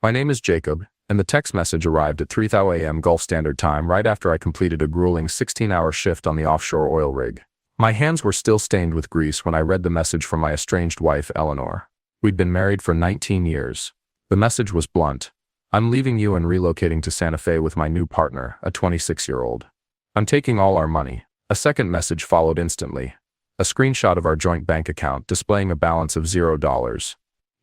My name is Jacob, and the text message arrived at 3:00 a.m. Gulf Standard Time right after I completed a grueling 16-hour shift on the offshore oil rig. My hands were still stained with grease when I read the message from my estranged wife, Eleanor. We'd been married for 19 years. The message was blunt. I'm leaving you and relocating to Santa Fe with my new partner, a 26-year-old. I'm taking all our money. A second message followed instantly. A screenshot of our joint bank account displaying a balance of $0.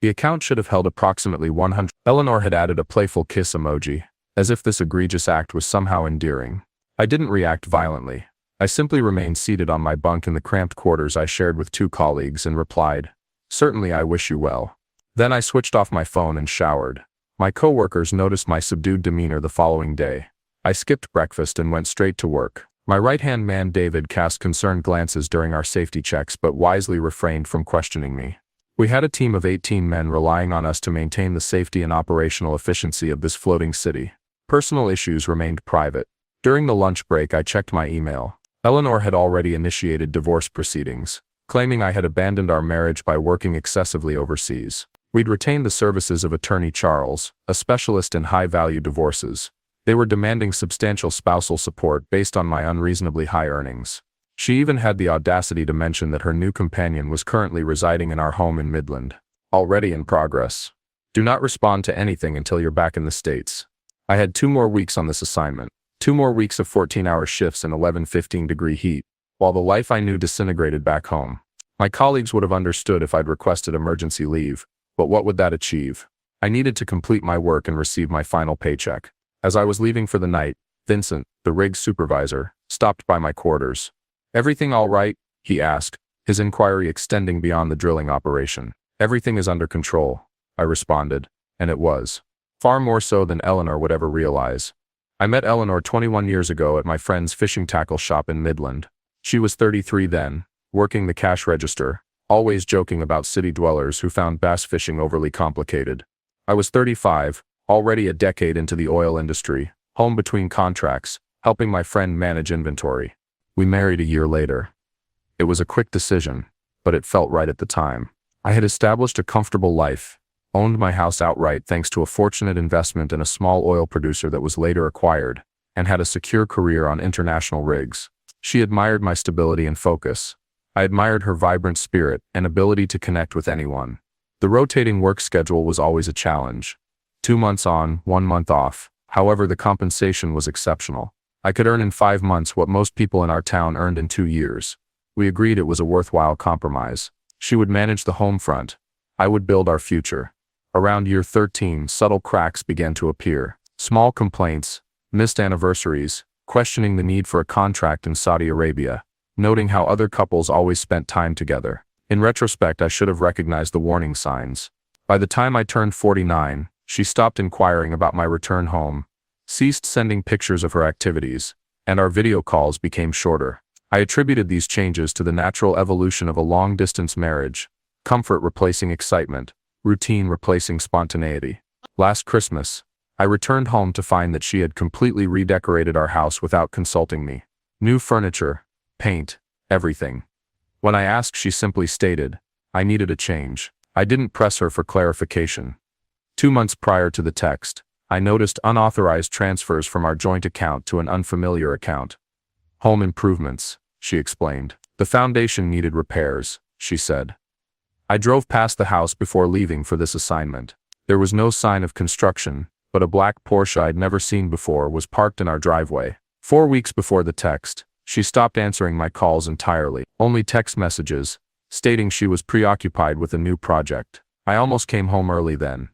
The account should have held approximately 100. Eleanor had added a playful kiss emoji, as if this egregious act was somehow endearing. I didn't react violently. I simply remained seated on my bunk in the cramped quarters I shared with two colleagues and replied, "Certainly, I wish you well." Then I switched off my phone and showered. My coworkers noticed my subdued demeanor the following day. I skipped breakfast and went straight to work. My right-hand man David cast concerned glances during our safety checks but wisely refrained from questioning me. We had a team of 18 men relying on us to maintain the safety and operational efficiency of this floating city. Personal issues remained private. During the lunch break I checked my email. Eleanor had already initiated divorce proceedings, claiming I had abandoned our marriage by working excessively overseas. We'd retained the services of attorney Charles, a specialist in high-value divorces. They were demanding substantial spousal support based on my unreasonably high earnings. She even had the audacity to mention that her new companion was currently residing in our home in Midland. Already in progress. Do not respond to anything until you're back in the States. I had 2 more weeks on this assignment. 2 more weeks of 14-hour shifts in 15-degree heat, while the life I knew disintegrated back home. My colleagues would have understood if I'd requested emergency leave, but what would that achieve? I needed to complete my work and receive my final paycheck. As I was leaving for the night, Vincent, the rig supervisor, stopped by my quarters. "Everything all right?" he asked, his inquiry extending beyond the drilling operation. "Everything is under control," I responded, and it was. Far more so than Eleanor would ever realize. I met Eleanor 21 years ago at my friend's fishing tackle shop in Midland. She was 33 then, working the cash register, always joking about city dwellers who found bass fishing overly complicated. I was 35, already a decade into the oil industry, home between contracts, helping my friend manage inventory. We married a year later. It was a quick decision, but it felt right at the time. I had established a comfortable life, owned my house outright thanks to a fortunate investment in a small oil producer that was later acquired, and had a secure career on international rigs. She admired my stability and focus. I admired her vibrant spirit and ability to connect with anyone. The rotating work schedule was always a challenge. 2 months on, 1 month off. However, the compensation was exceptional. I could earn in 5 months what most people in our town earned in 2 years. We agreed it was a worthwhile compromise. She would manage the home front. I would build our future. Around year 13, subtle cracks began to appear. Small complaints, missed anniversaries, questioning the need for a contract in Saudi Arabia, noting how other couples always spent time together. In retrospect, I should have recognized the warning signs. By the time I turned 49, she stopped inquiring about my return home, ceased sending pictures of her activities, and our video calls became shorter. I attributed these changes to the natural evolution of a long-distance marriage, comfort replacing excitement, routine replacing spontaneity. Last Christmas, I returned home to find that she had completely redecorated our house without consulting me. New furniture, paint, everything. When I asked, she simply stated, I needed a change. I didn't press her for clarification. 2 months prior to the text, I noticed unauthorized transfers from our joint account to an unfamiliar account. Home improvements, she explained. The foundation needed repairs, she said. I drove past the house before leaving for this assignment. There was no sign of construction, but a black Porsche I'd never seen before was parked in our driveway. 4 weeks before the text, she stopped answering my calls entirely, only text messages, stating she was preoccupied with a new project. I almost came home early then.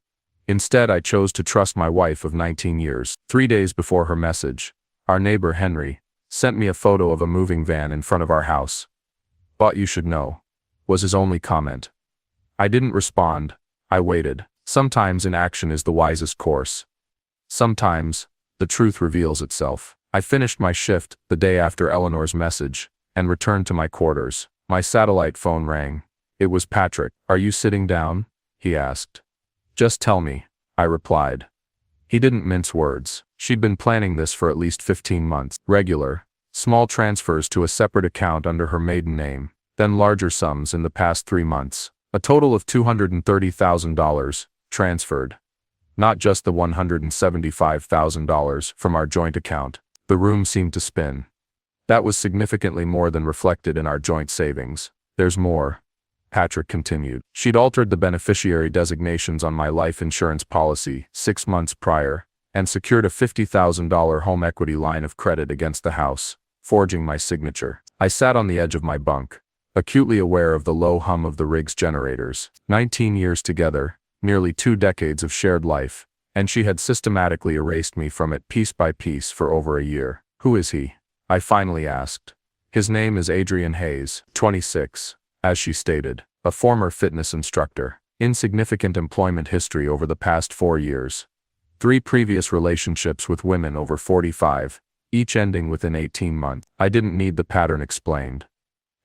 Instead, I chose to trust my wife of 19 years. 3 days before her message, our neighbor Henry sent me a photo of a moving van in front of our house. "But you should know," was his only comment. I didn't respond. I waited. Sometimes inaction is the wisest course. Sometimes, the truth reveals itself. I finished my shift the day after Eleanor's message and returned to my quarters. My satellite phone rang. It was Patrick. "Are you sitting down?" he asked. "Just tell me," I replied. He didn't mince words. She'd been planning this for at least 15 months. Regular, small transfers to a separate account under her maiden name, then larger sums in the past 3 months. A total of $230,000 transferred. not just the $175,000 from our joint account. The room seemed to spin. That was significantly more than reflected in our joint savings. There's more, Patrick continued. She'd altered the beneficiary designations on my life insurance policy 6 months prior and secured a $50,000 home equity line of credit against the house, forging my signature. I sat on the edge of my bunk, acutely aware of the low hum of the rig's generators. 19 years together, nearly 2 decades of shared life, and she had systematically erased me from it piece by piece for over a year. Who is he? I finally asked. His name is Adrian Hayes, 26, as she stated, a former fitness instructor. Insignificant employment history over the past 4 years. 3 previous relationships with women over 45, each ending within 18 months. I didn't need the pattern explained.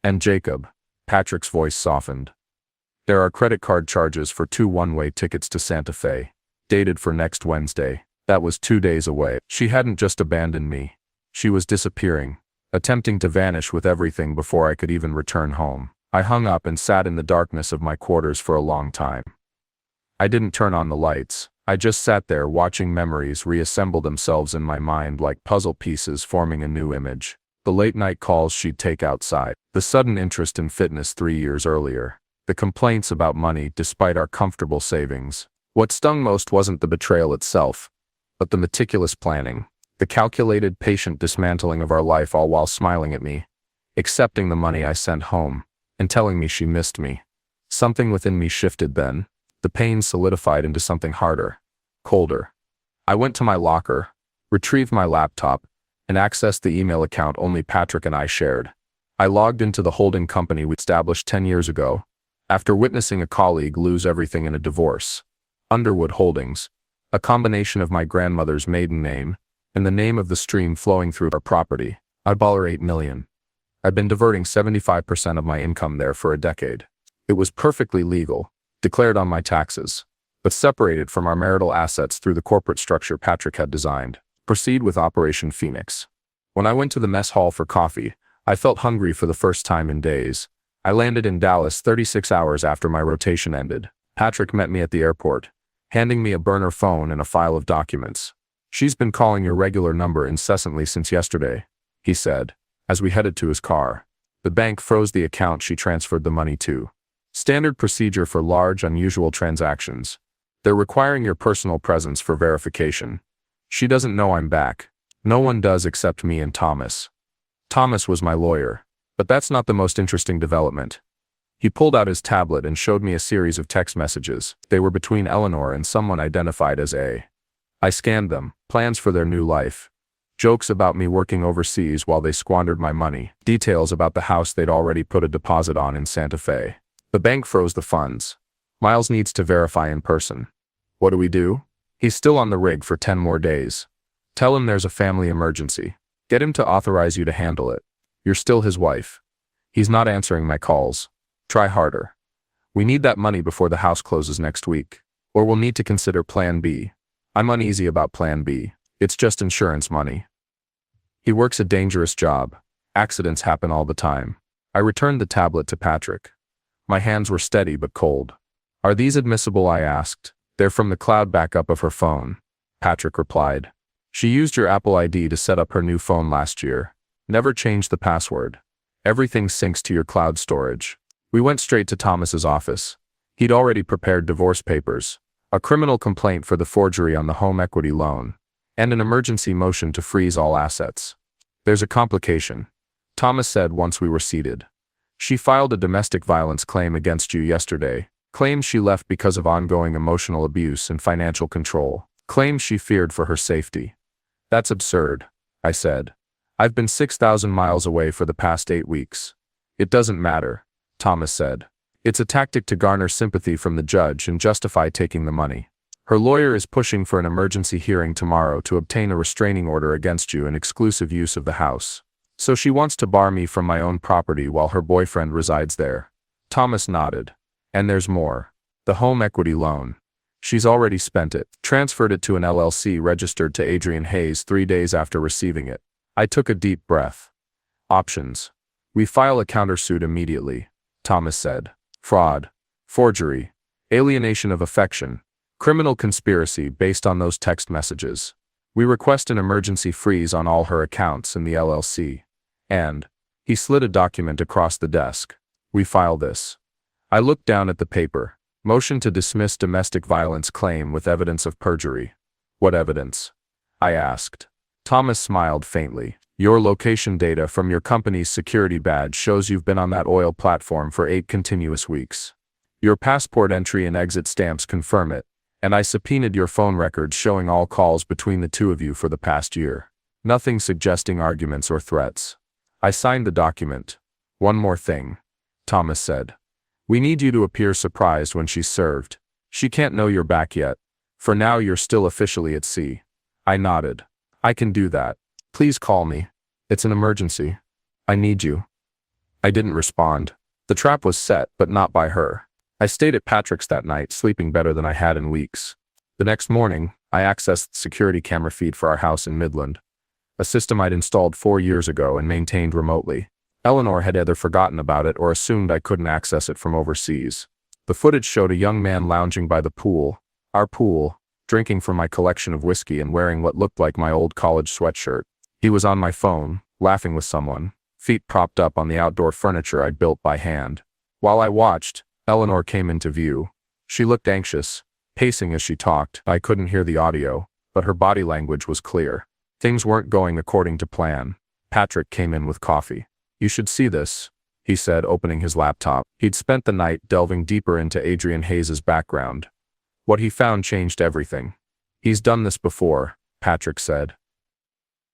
And Jacob, Patrick's voice softened. There are credit card charges for 2 one-way tickets to Santa Fe, dated for next Wednesday. That was 2 days away. She hadn't just abandoned me. She was disappearing, attempting to vanish with everything before I could even return home. I hung up and sat in the darkness of my quarters for a long time. I didn't turn on the lights. I just sat there watching memories reassemble themselves in my mind like puzzle pieces forming a new image. The late-night calls she'd take outside, the sudden interest in fitness 3 years earlier, the complaints about money despite our comfortable savings. What stung most wasn't the betrayal itself, but the meticulous planning, the calculated, patient dismantling of our life, all while smiling at me, accepting the money I sent home, and telling me she missed me. Something within me shifted then. The pain solidified into something harder, colder. I went to my locker, retrieved my laptop, and accessed the email account only Patrick and I shared. I logged into the holding company we established 10 years ago, after witnessing a colleague lose everything in a divorce. Underwood Holdings, a combination of my grandmother's maiden name and the name of the stream flowing through our property. $8 million. I'd been diverting 75% of my income there for a decade. It was perfectly legal, declared on my taxes, but separated from our marital assets through the corporate structure Patrick had designed. Proceed with Operation Phoenix. When I went to the mess hall for coffee, I felt hungry for the first time in days. I landed in Dallas 36 hours after my rotation ended. Patrick met me at the airport, handing me a burner phone and a file of documents. "She's been calling your regular number incessantly since yesterday," he said, as we headed to his car. The bank froze the account she transferred the money to. Standard procedure for large, unusual transactions. They're requiring your personal presence for verification. She doesn't know I'm back. No one does except me and Thomas. Thomas was my lawyer. But that's not the most interesting development. He pulled out his tablet and showed me a series of text messages. They were between Eleanor and someone identified as A. I scanned them. Plans for their new life. Jokes about me working overseas while they squandered my money. Details about the house they'd already put a deposit on in Santa Fe. The bank froze the funds. Miles needs to verify in person. What do we do? He's still on the rig for 10 more days. Tell him there's a family emergency. Get him to authorize you to handle it. You're still his wife. He's not answering my calls. Try harder. We need that money before the house closes next week. Or we'll need to consider Plan B. I'm uneasy about Plan B. It's just insurance money. He works a dangerous job. Accidents happen all the time. I returned the tablet to Patrick. My hands were steady but cold. Are these admissible? I asked. They're from the cloud backup of her phone, Patrick replied. She used your Apple ID to set up her new phone last year. Never changed the password. Everything syncs to your cloud storage. We went straight to Thomas's office. He'd already prepared divorce papers, a criminal complaint for the forgery on the home equity loan, and an emergency motion to freeze all assets. There's a complication, Thomas said once we were seated. She filed a domestic violence claim against you yesterday. Claims she left because of ongoing emotional abuse and financial control. Claims she feared for her safety. That's absurd, I said. I've been 6,000 miles away for the past 8 weeks. It doesn't matter, Thomas said. It's a tactic to garner sympathy from the judge and justify taking the money. Her lawyer is pushing for an emergency hearing tomorrow to obtain a restraining order against you and exclusive use of the house. So she wants to bar me from my own property while her boyfriend resides there. Thomas nodded. And there's more. The home equity loan. She's already spent it, transferred it to an LLC registered to Adrian Hayes 3 days after receiving it. I took a deep breath. Options. We file a countersuit immediately, Thomas said. Fraud. Forgery. Alienation of affection. Criminal conspiracy based on those text messages. We request an emergency freeze on all her accounts in the LLC. And he slid a document across the desk. We file this. I looked down at the paper. Motion to dismiss domestic violence claim with evidence of perjury. What evidence? I asked. Thomas smiled faintly. Your location data from your company's security badge shows you've been on that oil platform for 8 continuous weeks. Your passport entry and exit stamps confirm it, and I subpoenaed your phone records showing all calls between the two of you for the past year. Nothing suggesting arguments or threats. I signed the document. One more thing, Thomas said. We need you to appear surprised when she's served. She can't know you're back yet. For now you're still officially at sea. I nodded. I can do that. Please call me. It's an emergency. I need you. I didn't respond. The trap was set, but not by her. I stayed at Patrick's that night, sleeping better than I had in weeks. The next morning, I accessed the security camera feed for our house in Midland, a system I'd installed 4 years ago and maintained remotely. Eleanor had either forgotten about it or assumed I couldn't access it from overseas. The footage showed a young man lounging by the pool, our pool, drinking from my collection of whiskey and wearing what looked like my old college sweatshirt. He was on my phone, laughing with someone, feet propped up on the outdoor furniture I'd built by hand. While I watched, Eleanor came into view. She looked anxious, pacing as she talked. I couldn't hear the audio, but her body language was clear. Things weren't going according to plan. Patrick came in with coffee. You should see this, he said, opening his laptop. He'd spent the night delving deeper into Adrian Hayes' background. What he found changed everything. He's done this before, Patrick said.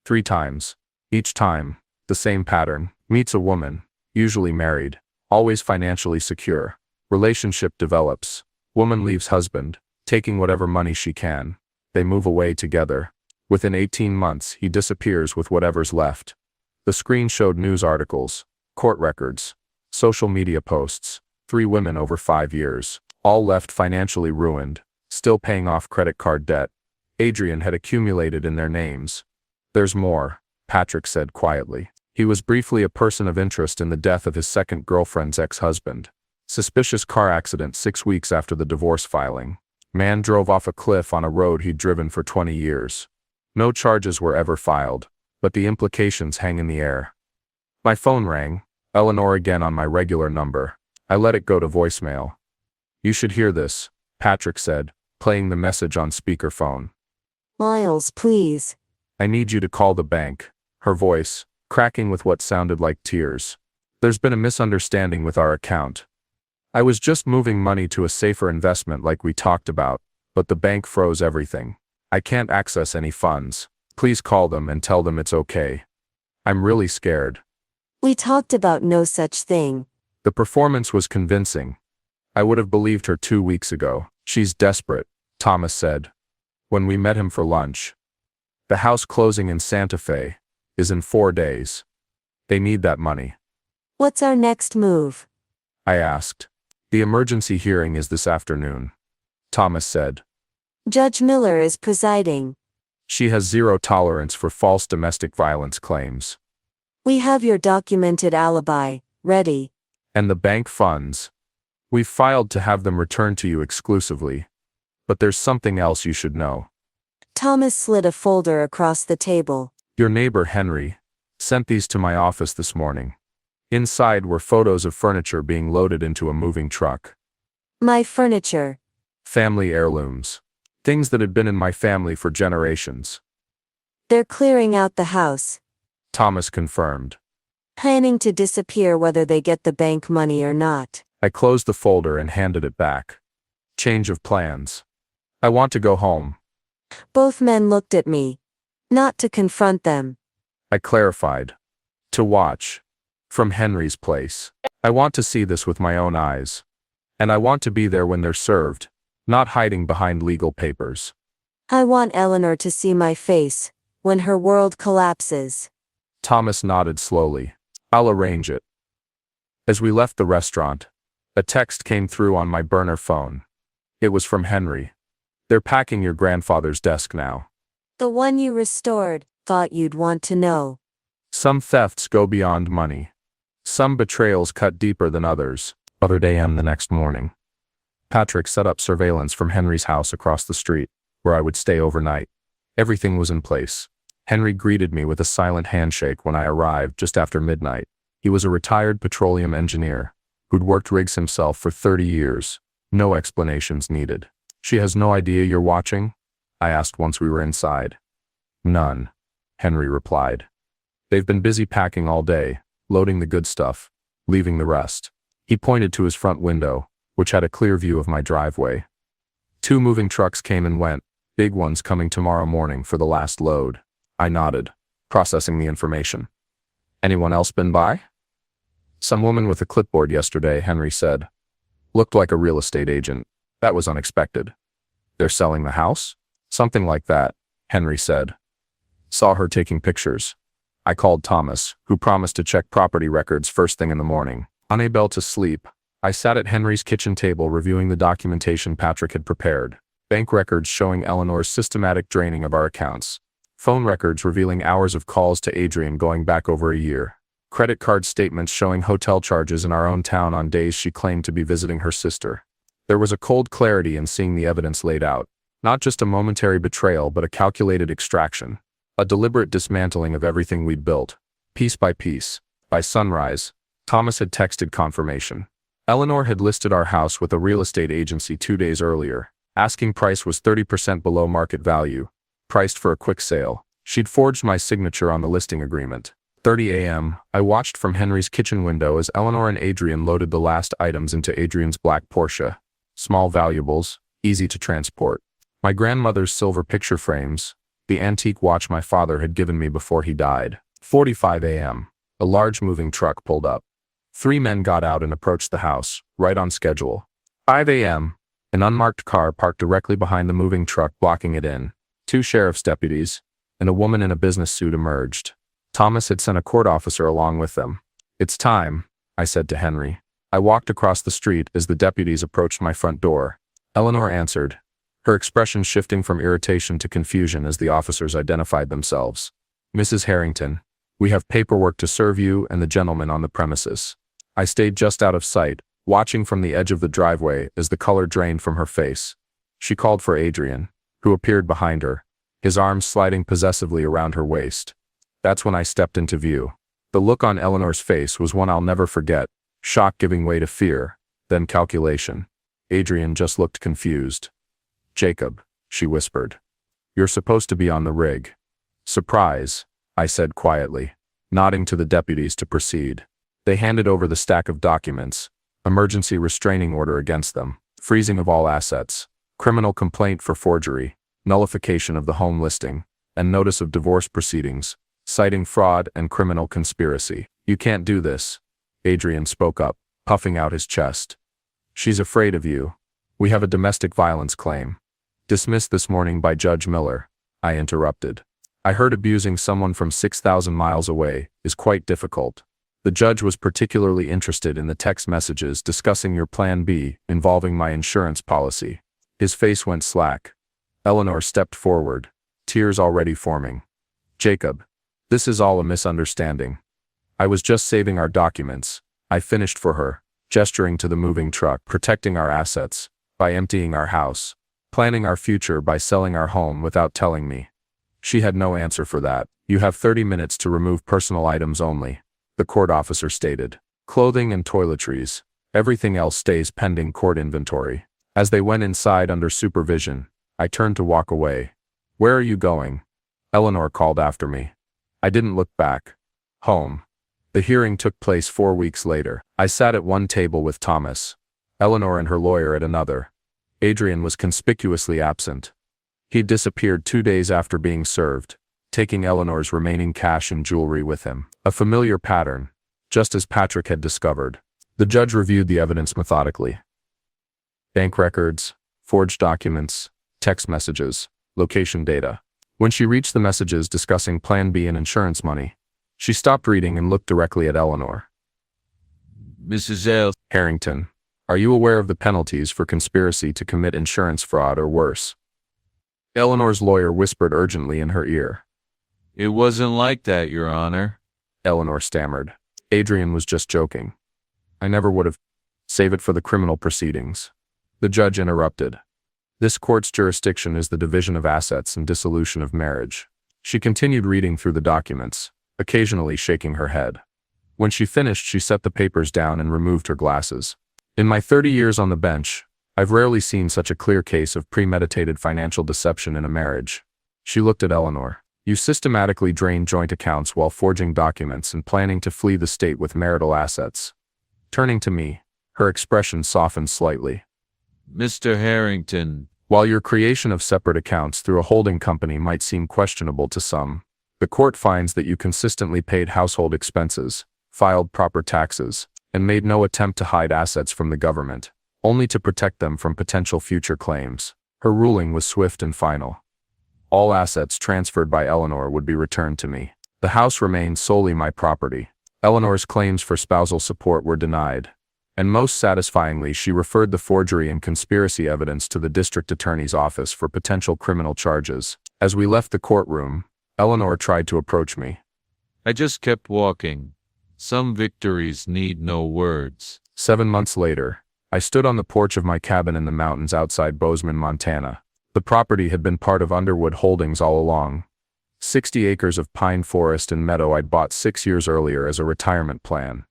3 times. Each time, the same pattern. Meets a woman, usually married, always financially secure. Relationship develops. Woman leaves husband, taking whatever money she can. They move away together. Within 18 months, he disappears with whatever's left. The screen showed news articles, court records, social media posts. 3 women over 5 years, all left financially ruined, still paying off credit card debt. Adrian had accumulated in their names. There's more, Patrick said quietly. He was briefly a person of interest in the death of his second girlfriend's ex-husband. Suspicious car accident 6 weeks after the divorce filing. Man drove off a cliff on a road he'd driven for 20 years. No charges were ever filed, but the implications hang in the air. My phone rang, Eleanor again on my regular number. I let it go to voicemail. You should hear this, Patrick said, playing the message on speakerphone. Miles, please. I need you to call the bank. Her voice, cracking with what sounded like tears. There's been a misunderstanding with our account. I was just moving money to a safer investment like we talked about, but the bank froze everything. I can't access any funds. Please call them and tell them it's okay. I'm really scared. We talked about no such thing. The performance was convincing. I would have believed her 2 weeks ago. She's desperate, Thomas said. When we met him for lunch. The house closing in Santa Fe is in 4 days. They need that money. What's our next move? I asked. The emergency hearing is this afternoon, Thomas said. Judge Miller is presiding. She has 0 tolerance for false domestic violence claims. We have your documented alibi, ready. And the bank funds. We've filed to have them returned to you exclusively. But there's something else you should know. Thomas slid a folder across the table. Your neighbor Henry sent these to my office this morning. Inside were photos of furniture being loaded into a moving truck. My furniture. Family heirlooms. Things that had been in my family for generations. They're clearing out the house. Thomas confirmed. Planning to disappear whether they get the bank money or not. I closed the folder and handed it back. Change of plans. I want to go home. Both men looked at me. Not to confront them. I clarified. To watch. From Henry's place. I want to see this with my own eyes. And I want to be there when they're served, not hiding behind legal papers. I want Eleanor to see my face, when her world collapses. Thomas nodded slowly. I'll arrange it. As we left the restaurant, a text came through on my burner phone. It was from Henry. They're packing your grandfather's desk now. The one you restored, thought you'd want to know. Some thefts go beyond money. Some betrayals cut deeper than others. Other AM the next morning. Patrick set up surveillance from Henry's house across the street, where I would stay overnight. Everything was in place. Henry greeted me with a silent handshake when I arrived just after midnight. He was a retired petroleum engineer who'd worked rigs himself for 30 years. No explanations needed. "She has no idea you're watching?" I asked once we were inside. "None," Henry replied. "They've been busy packing all day, loading the good stuff, leaving the rest." He pointed to his front window, which had a clear view of my driveway. 2 moving trucks came and went, big ones coming tomorrow morning for the last load. I nodded, processing the information. "Anyone else been by?" "Some woman with a clipboard yesterday," Henry said. "Looked like a real estate agent. That was unexpected." "They're selling the house?" "Something like that," Henry said. "Saw her taking pictures." I called Thomas, who promised to check property records first thing in the morning. Unable to sleep, I sat at Henry's kitchen table reviewing the documentation Patrick had prepared. Bank records showing Eleanor's systematic draining of our accounts. Phone records revealing hours of calls to Adrian going back over a year. Credit card statements showing hotel charges in our own town on days she claimed to be visiting her sister. There was a cold clarity in seeing the evidence laid out. Not just a momentary betrayal, but a calculated extraction. A deliberate dismantling of everything we'd built. Piece by piece. By sunrise, Thomas had texted confirmation. Eleanor had listed our house with a real estate agency 2 days earlier. Asking price was 30% below market value. Priced for a quick sale. She'd forged my signature on the listing agreement. 30 a.m., I watched from Henry's kitchen window as Eleanor and Adrian loaded the last items into Adrian's black Porsche. Small valuables, easy to transport. My grandmother's silver picture frames, the antique watch my father had given me before he died. 45 a.m., a large moving truck pulled up. 3 men got out and approached the house, right on schedule. 5 a.m., an unmarked car parked directly behind the moving truck, blocking it in. 2 sheriff's deputies, and a woman in a business suit emerged. Thomas had sent a court officer along with them. "It's time," I said to Henry. I walked across the street as the deputies approached my front door. Eleanor answered, her expression shifting from irritation to confusion as the officers identified themselves. "Mrs. Harrington, we have paperwork to serve you and the gentleman on the premises." I stayed just out of sight, watching from the edge of the driveway as the color drained from her face. She called for Adrian, who appeared behind her, his arms sliding possessively around her waist. That's when I stepped into view. The look on Eleanor's face was one I'll never forget, shock giving way to fear, then calculation. Adrian just looked confused. "Jacob," she whispered. "You're supposed to be on the rig." "Surprise," I said quietly, nodding to the deputies to proceed. They handed over the stack of documents, emergency restraining order against them, freezing of all assets, criminal complaint for forgery, nullification of the home listing, and notice of divorce proceedings, citing fraud and criminal conspiracy. "You can't do this," Adrian spoke up, puffing out his chest. "She's afraid of you. We have a domestic violence claim." "Dismissed this morning by Judge Miller," I interrupted. "I heard abusing someone from 6,000 miles away is quite difficult. The judge was particularly interested in the text messages discussing your Plan B involving my insurance policy." His face went slack. Eleanor stepped forward, tears already forming. "Jacob, this is all a misunderstanding. I was just saving our documents," I finished for her, gesturing to the moving truck, "protecting our assets by emptying our house, planning our future by selling our home without telling me." She had no answer for that. "You have 30 minutes to remove personal items only," the court officer stated. "Clothing and toiletries. Everything else stays pending court inventory." As they went inside under supervision, I turned to walk away. "Where are you going?" Eleanor called after me. I didn't look back. Home. The hearing took place 4 weeks later. I sat at one table with Thomas, Eleanor and her lawyer at another. Adrian was conspicuously absent. He'd disappeared 2 days after being served, taking Eleanor's remaining cash and jewelry with him. A familiar pattern, just as Patrick had discovered. The judge reviewed the evidence methodically. Bank records, forged documents, text messages, location data. When she reached the messages discussing Plan B and insurance money, she stopped reading and looked directly at Eleanor. "Mrs. L. "Harrington, are you aware of the penalties for conspiracy to commit insurance fraud or worse?" Eleanor's lawyer whispered urgently in her ear. It wasn't like that, Your Honor," Eleanor stammered. Adrian was just joking. I never would have. Save it for the criminal proceedings. The judge interrupted. This court's jurisdiction is the division of assets and dissolution of marriage. She continued reading through the documents, occasionally shaking her head. When she finished, she set the papers down and removed her glasses. In my 30 years on the bench, I've rarely seen such a clear case of premeditated financial deception in a marriage. She looked at Eleanor. You systematically drained joint accounts while forging documents and planning to flee the state with marital assets. Turning to me, her expression softened slightly. Mr. Harrington, While your creation of separate accounts through a holding company might seem questionable to some, the court finds that you consistently paid household expenses, filed proper taxes, and made no attempt to hide assets from the government, only to protect them from potential future claims. Her ruling was swift and final. All assets transferred by Eleanor would be returned to me. The house remained solely my property. Eleanor's claims for spousal support were denied, and most satisfyingly she referred the forgery and conspiracy evidence to the district attorney's office for potential criminal charges. As we left the courtroom, Eleanor tried to approach me. I just kept walking. Some victories need no words. 7 months later, I stood on the porch of my cabin in the mountains outside Bozeman, Montana. The property had been part of Underwood Holdings all along. 60 acres of pine forest and meadow I'd bought 6 years earlier as a retirement plan.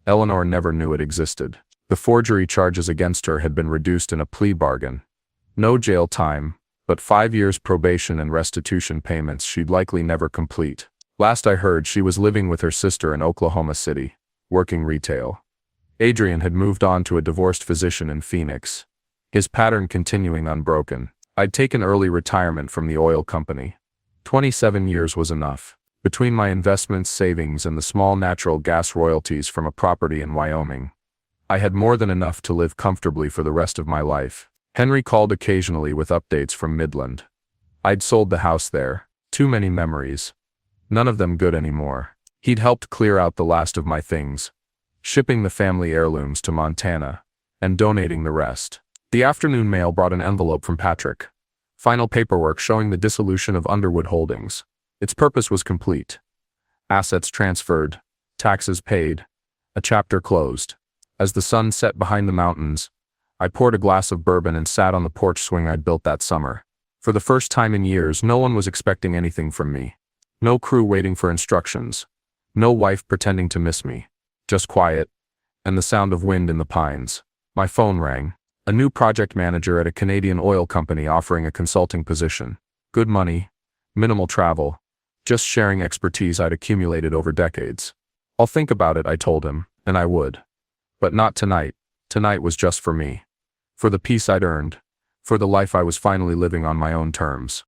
Eleanor never knew it existed. The forgery charges against her had been reduced in a plea bargain. No jail time, but 5 years probation and restitution payments she'd likely never complete. Last I heard, she was living with her sister in Oklahoma City, working retail. Adrian had moved on to a divorced physician in Phoenix, his pattern continuing unbroken. I'd taken early retirement from the oil company. 27 years was enough. Between my investments, savings, and the small natural gas royalties from a property in Wyoming, I had more than enough to live comfortably for the rest of my life. Henry called occasionally with updates from Midland. I'd sold the house there. Too many memories. None of them good anymore. He'd helped clear out the last of my things, shipping the family heirlooms to Montana, and donating the rest. The afternoon mail brought an envelope from Patrick. Final paperwork showing the dissolution of Underwood Holdings. Its purpose was complete. Assets transferred, taxes paid, a chapter closed. As the sun set behind the mountains, I poured a glass of bourbon and sat on the porch swing I'd built that summer. For the first time in years, no one was expecting anything from me. No crew waiting for instructions. No wife pretending to miss me. Just quiet, and the sound of wind in the pines. My phone rang. A new project manager at a Canadian oil company offering a consulting position. Good money, minimal travel, just sharing expertise I'd accumulated over decades. I'll think about it, I told him, and I would. But not tonight. Tonight was just for me. For the peace I'd earned. For the life I was finally living on my own terms.